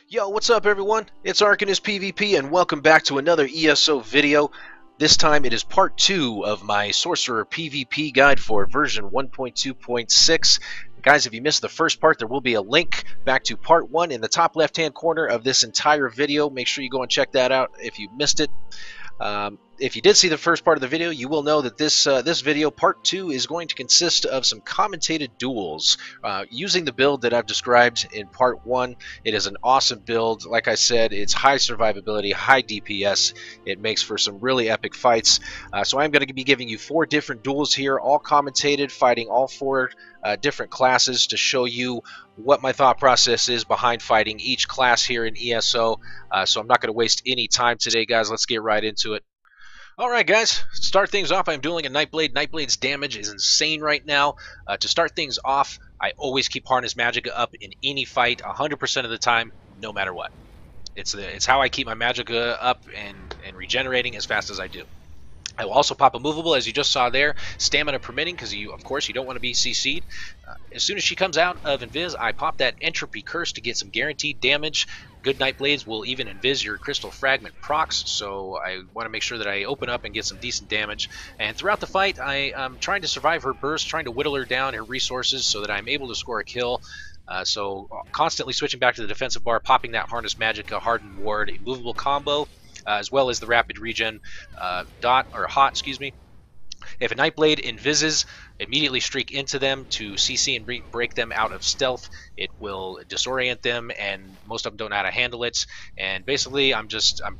Yo, what's up everyone? It's Sorcerers PvP and welcome back to another ESO video. This time it is part 2 of my Sorcerer PvP guide for version 1.2.6. Guys, if you missed the first part, there will be a link back to part 1 in the top left hand corner of this entire video. Make sure you go and check that out if you missed it. If you did see the first part of the video, you will know that this video, part 2, is going to consist of some commentated duels. Using the build that I've described in part 1, it is an awesome build. Like I said, it's high survivability, high DPS. It makes for some really epic fights. So I'm going to be giving you 4 different duels here, all commentated, fighting all 4 different classes to show you what my thought process is behind fighting each class here in ESO. So I'm not going to waste any time today, guys. Let's get right into it. Alright guys, to start things off, I'm dueling a Nightblade. Nightblade's damage is insane right now. To start things off, I always keep Harness Magicka up in any fight 100% of the time, no matter what. It's how I keep my Magicka up and regenerating as fast as I do. I will also pop a movable, as you just saw there, stamina permitting, because of course you don't want to be CC'd. As soon as she comes out of Invis, I pop that Entropy Curse to get some guaranteed damage. Good Nightblades will even Invis your Crystal Fragment procs, so I want to make sure that I open up and get some decent damage. And throughout the fight, I'm trying to survive her burst, trying to whittle her down, her resources, so that I'm able to score a kill. So constantly switching back to the defensive bar, popping that Harness Magicka, Hardened Ward, a movable combo, as well as the rapid regen hot, excuse me. If a Nightblade invises, immediately streak into them to CC and break them out of stealth. It will disorient them, and most of them don't know how to handle it. And basically, I'm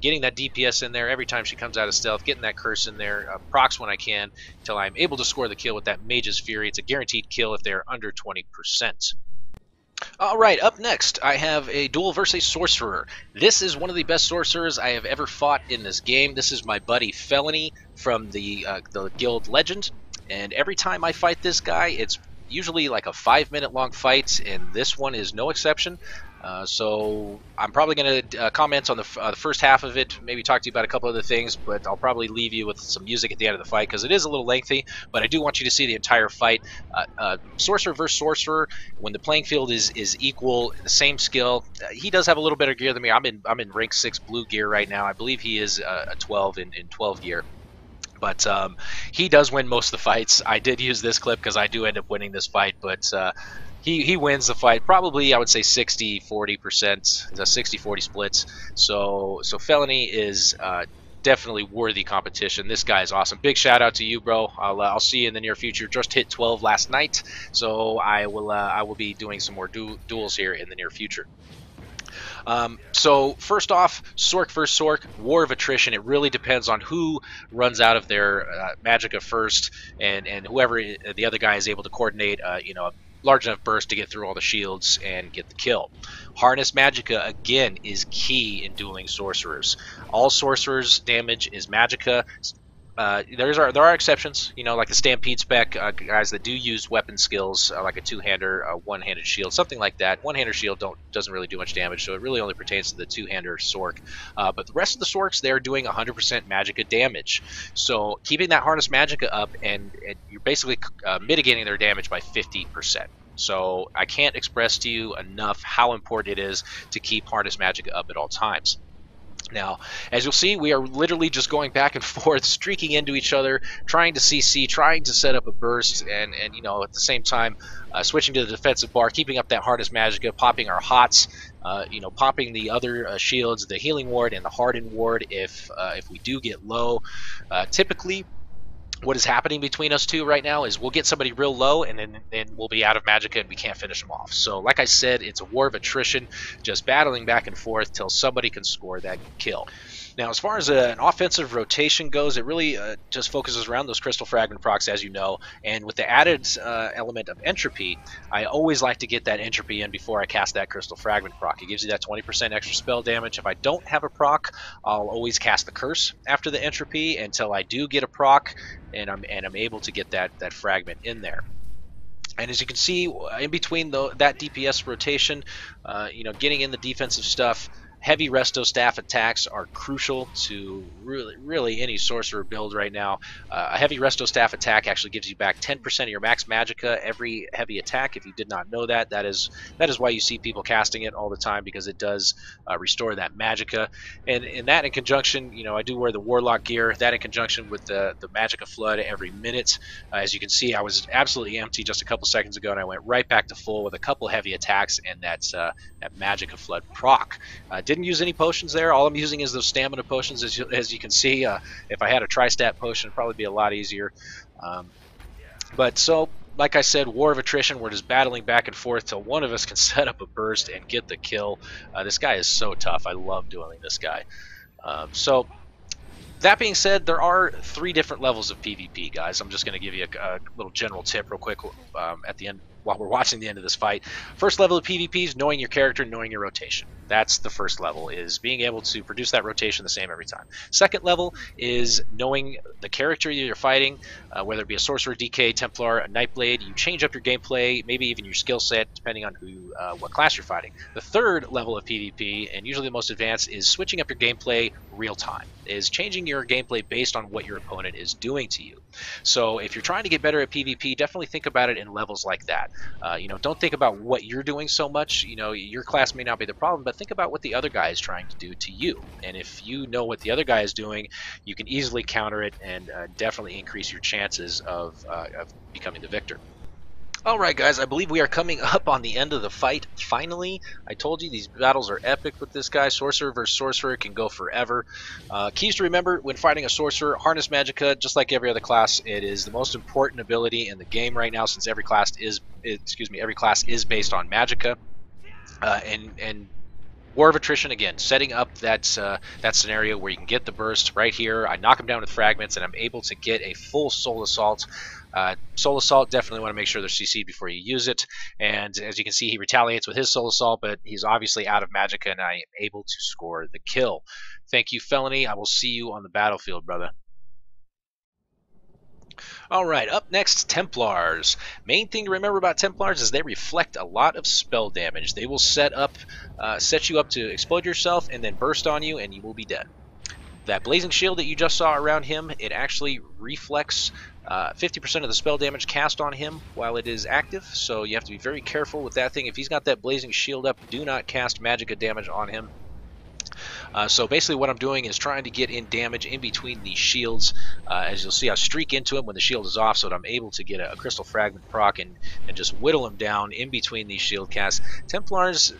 getting that DPS in there every time she comes out of stealth, getting that curse in there, procs when I can, until I'm able to score the kill with that Mage's Fury. It's a guaranteed kill if they're under 20%. Alright, up next, I have a duel versus a Sorcerer. This is one of the best Sorcerers I have ever fought in this game. This is my buddy Felony from the Guild Legend, and every time I fight this guy, it's usually like a 5-minute long fight, and this one is no exception. So I'm probably going to comment on the first half of it, maybe talk to you about a couple other things, but I'll probably leave you with some music at the end of the fight because it is a little lengthy, but I do want you to see the entire fight. Sorcerer versus Sorcerer, when the playing field is equal, the same skill. He does have a little better gear than me. I'm in rank 6 blue gear right now. I believe he is a 12 in 12 gear. But he does win most of the fights. I did use this clip because I do end up winning this fight, but he wins the fight probably, I would say, 60-40%. It's a 60-40 split. So Felony is definitely worthy competition. This guy is awesome. Big shout out to you, bro. I'll see you in the near future. Just hit 12 last night, so I will be doing some more duels here in the near future. So first off, Sorc versus Sorc, war of attrition. It really depends on who runs out of their Magicka first, and whoever the other guy is able to coordinate, a large enough burst to get through all the shields and get the kill. Harness Magicka, again, is key in dueling Sorcerers. All Sorcerers' damage is Magicka. There are exceptions, like the Stampede spec, guys that do use weapon skills, like a two-hander, a one-handed shield, something like that. One-hander shield doesn't really do much damage, so it really only pertains to the two-hander Sorc. But the rest of the Sorcs, they're doing 100% Magicka damage. So keeping that Harness Magicka up, and you're basically mitigating their damage by 50%. So I can't express to you enough how important it is to keep Harness Magicka up at all times. Now, as you'll see, we are literally just going back and forth, streaking into each other, trying to CC, trying to set up a burst, and at the same time, switching to the defensive bar, keeping up that Harness Magicka, popping our hots, popping the other shields, the Healing Ward and the Hardened Ward if we do get low. Typically, what is happening between us two right now is we'll get somebody real low, and then we'll be out of Magicka and we can't finish them off. So like I said, it's a war of attrition, just battling back and forth till somebody can score that kill. Now, as far as an offensive rotation goes, it really just focuses around those Crystal Fragment procs, as you know, and with the added element of Entropy, I always like to get that Entropy in before I cast that Crystal Fragment proc. It gives you that 20% extra spell damage. If I don't have a proc, I'll always cast the Curse after the Entropy until I do get a proc, and I'm able to get that fragment in there. And as you can see, in between that DPS rotation, getting in the defensive stuff, Heavy resto staff attacks are crucial to really any sorcerer build right now. A heavy resto staff attack actually gives you back 10% of your max magicka every heavy attack. If you did not know that, that is why you see people casting it all the time, because it does restore that magicka. And that in conjunction, I do wear the warlock gear. That in conjunction with the magicka flood every minute. As you can see, I was absolutely empty just a couple seconds ago, and I went right back to full with a couple heavy attacks and that magicka flood proc. Didn't use any potions there. All I'm using is those stamina potions. As you can see, if I had a tri-stat potion, it'd probably be a lot easier. But so, like I said, war of attrition. We're just battling back and forth till one of us can set up a burst and get the kill. This guy is so tough. I love dueling this guy. So that being said, there are 3 different levels of PvP, guys. I'm just going to give you a little general tip real quick at the end, while we're watching the end of this fight. First level of PvP is knowing your character, knowing your rotation. That's the first level, is being able to produce that rotation the same every time. Second level is knowing the character you're fighting, whether it be a Sorcerer, DK, Templar, a Nightblade. You change up your gameplay, maybe even your skill set, depending on what class you're fighting. The third level of PvP, and usually the most advanced, is switching up your gameplay real time, is changing your gameplay based on what your opponent is doing to you. So if you're trying to get better at PvP, definitely think about it in levels like that. Don't think about what you're doing so much. Your class may not be the problem, but think about what the other guy is trying to do to you. And if you know what the other guy is doing, you can easily counter it and definitely increase your chances of becoming the victor. Alright guys, I believe we are coming up on the end of the fight, finally. I told you these battles are epic with this guy. Sorcerer versus Sorcerer can go forever. Keys to remember when fighting a Sorcerer: Harness Magicka, just like every other class. It is the most important ability in the game right now, since every class is based on Magicka. And War of Attrition, again, setting up that scenario where you can get the burst right here. I knock him down with fragments, and I'm able to get a full Soul Assault. Soul Assault, definitely want to make sure they're CC'd before you use it. And as you can see, he retaliates with his Soul Assault, but he's obviously out of Magicka, and I am able to score the kill. Thank you, Felony. I will see you on the battlefield, brother. Alright, up next, Templars. Main thing to remember about Templars is they reflect a lot of spell damage. They will set you up to explode yourself and then burst on you, and you will be dead. That blazing shield that you just saw around him, it actually reflects 50% of the spell damage cast on him while it is active, so you have to be very careful with that thing. If he's got that blazing shield up, do not cast Magicka damage on him. So basically what I'm doing is trying to get in damage in between these shields. As you'll see, I streak into him when the shield is off so that I'm able to get a Crystal Fragment proc and just whittle him down in between these shield casts. Templars,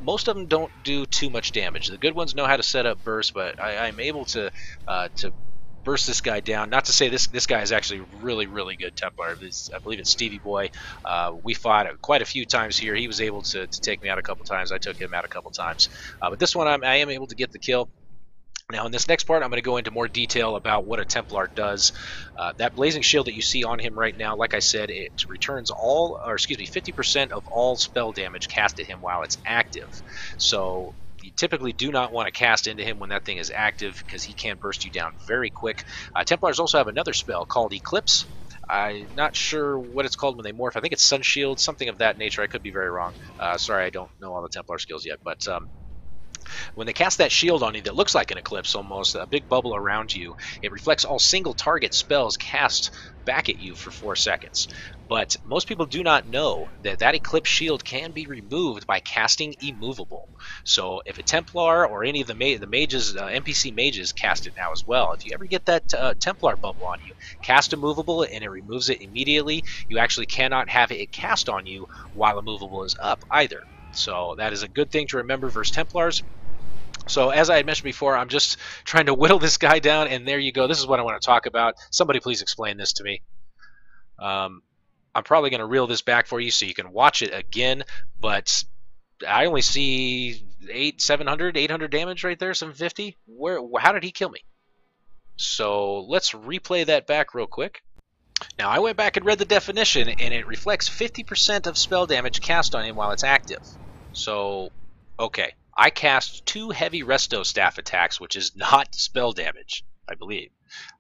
most of them don't do too much damage. The good ones know how to set up bursts, but I'm able to burst this guy down. Not to say this guy is actually really good Templar. I believe it's Stevie Boy. We fought quite a few times here. He was able to take me out a couple times. I took him out a couple times. But this one I am able to get the kill. Now in this next part, I'm going to go into more detail about what a Templar does. That blazing shield that you see on him right now, like I said, it returns 50% of all spell damage cast at him while it's active. So you typically do not want to cast into him when that thing is active, because he can burst you down very quick. Templars also have another spell called Eclipse. I'm not sure what it's called when they morph. I think it's Sun Shield, something of that nature. I could be very wrong. Sorry, I don't know all the Templar skills yet, but when they cast that shield on you that looks like an eclipse almost, a big bubble around you, it reflects all single target spells cast back at you for 4 seconds. But most people do not know that that eclipse shield can be removed by casting Immovable. So if a Templar or any of the mages, NPC mages, cast it now as well. If you ever get that Templar bubble on you, cast Immovable and it removes it immediately. You actually cannot have it cast on you while Immovable is up either. So that is a good thing to remember versus Templars. So as I had mentioned before, I'm just trying to whittle this guy down, and there you go. This is what I want to talk about. Somebody please explain this to me. I'm probably going to reel this back for you so you can watch it again, but I only see 800 damage right there, 750. How did he kill me? So let's replay that back real quick. Now I went back and read the definition, and it reflects 50% of spell damage cast on him while it's active. So, okay. I cast 2 heavy resto staff attacks, which is not spell damage, I believe.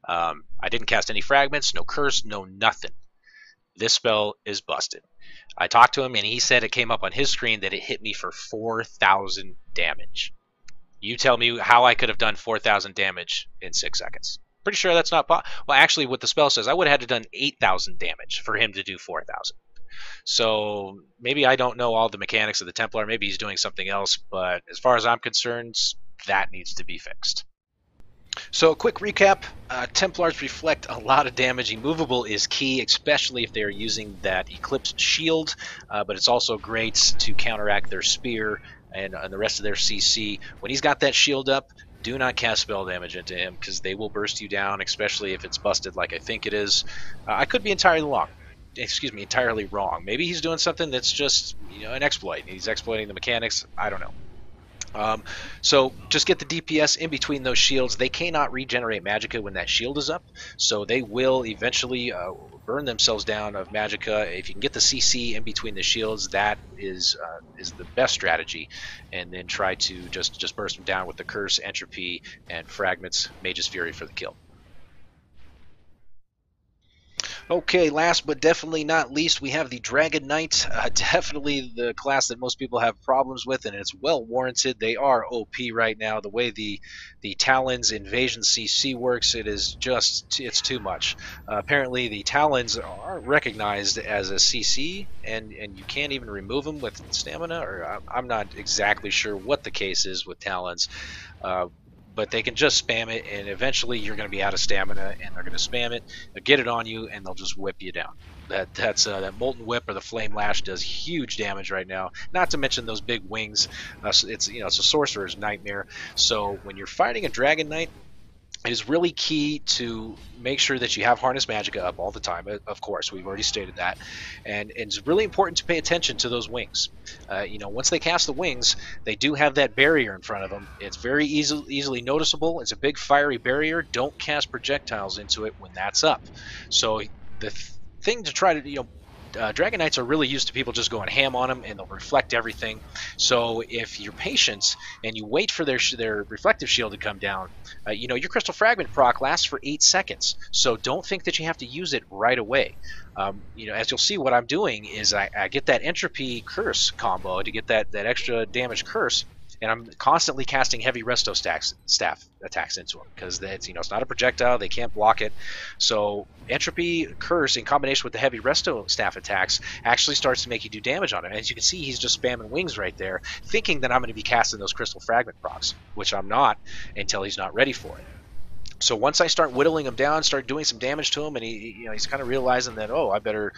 I didn't cast any fragments, no curse, no nothing. This spell is busted. I talked to him, and he said it came up on his screen that it hit me for 4,000 damage. You tell me how I could have done 4,000 damage in 6 seconds. Pretty sure that's not possible. Well, actually, what the spell says, I would have had to done 8,000 damage for him to do 4,000. So maybe I don't know all the mechanics of the Templar. Maybe he's doing something else. But as far as I'm concerned, that needs to be fixed. So, a quick recap. Templars reflect a lot of damage. Immovable is key, especially if they're using that Eclipse shield, but it's also great to counteract their spear and the rest of their CC. When he's got that shield up, do not cast spell damage into him, because they will burst you down, especially if it's busted like I think it is. I could be entirely wrong. Maybe he's doing something that's just an exploit. He's exploiting the mechanics. I don't know. So just get the DPS in between those shields. They cannot regenerate magicka when that shield is up, so they will eventually burn themselves down of magicka. If you can get the CC in between the shields, that is the best strategy, and then try to just burst them down with the curse, entropy, and fragments. Mage's Fury for the kill. Okay, last but definitely not least, we have the Dragonknights. Definitely the class that most people have problems with, and it's well warranted. They are OP right now. The way the Talons invasion CC works, it's too much. Apparently, the Talons aren't recognized as a CC, and you can't even remove them with stamina. Or I'm not exactly sure what the case is with Talons. But they can just spam it, and eventually you're going to be out of stamina, and they're going to spam it. They'll get it on you, and they'll just whip you down. That Molten Whip or the Flame Lash does huge damage right now. Not to mention those big wings. It's a sorcerer's nightmare. So when you're fighting a Dragon Knight, it is really key to make sure that you have Harness Magicka up all the time. Of course, we've already stated that. And it's really important to pay attention to those wings. Once they cast the wings, they do have that barrier in front of them. It's very easily noticeable. It's a big fiery barrier. Don't cast projectiles into it when that's up. So the thing to try to, Dragonknights are really used to people just going ham on them, and they'll reflect everything. So if you're patient and you wait for their reflective shield to come down, your Crystal Fragment proc lasts for 8 seconds. So don't think that you have to use it right away. As you'll see, what I'm doing is I get that Entropy Curse combo to get that extra damage curse, and I'm constantly casting heavy resto staff attacks into them, because it's not a projectile, they can't block it. So Entropy Curse in combination with the heavy resto staff attacks actually starts to make you do damage on it. And as you can see, he's just spamming wings right there, thinking that I'm going to be casting those Crystal Fragment procs, which I'm not until he's not ready for it. So once I start whittling him down, start doing some damage to him, and he's kind of realizing that, oh, I better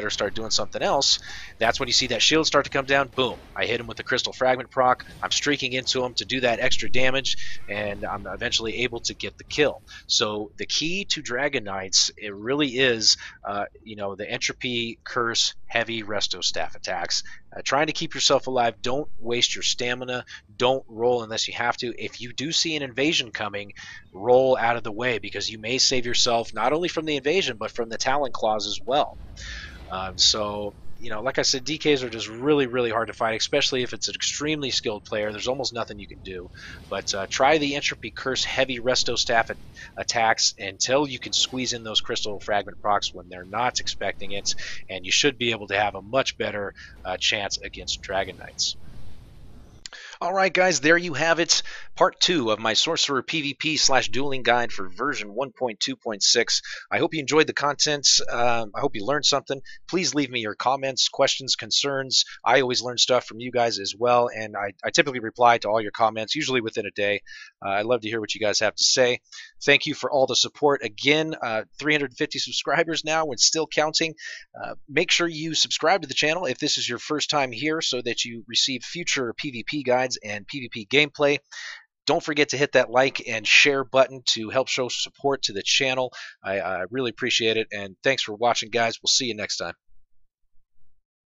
start doing something else. That's when you see that shield start to come down. Boom! I hit him with the Crystal Fragment proc. I'm streaking into him to do that extra damage, and I'm eventually able to get the kill. So the key to Dragonknights, it really is, the Entropy Curse heavy resto staff attacks. Trying to keep yourself alive. Don't waste your stamina. Don't roll unless you have to. If you do see an invasion coming, roll out of the way, because you may save yourself not only from the invasion but from the Talon Claws as well. Like I said, DKs are just really, really hard to fight, especially if it's an extremely skilled player. There's almost nothing you can do. But try the Entropy Curse heavy resto staff attacks until you can squeeze in those Crystal Fragment procs when they're not expecting it, and you should be able to have a much better chance against Dragonknights. Alright guys, there you have it. Part 2 of my Sorcerer PvP / dueling guide for version 1.2.6. I hope you enjoyed the content. I hope you learned something. Please leave me your comments, questions, concerns. I always learn stuff from you guys as well, and I typically reply to all your comments, usually within a day. I'd love to hear what you guys have to say. Thank you for all the support. Again, 350 subscribers now, and still counting. Make sure you subscribe to the channel if this is your first time here, so that you receive future PvP guides and PvP gameplay. Don't forget to hit that like and share button to help show support to the channel. I really appreciate it, and thanks for watching, guys. We'll see you next time.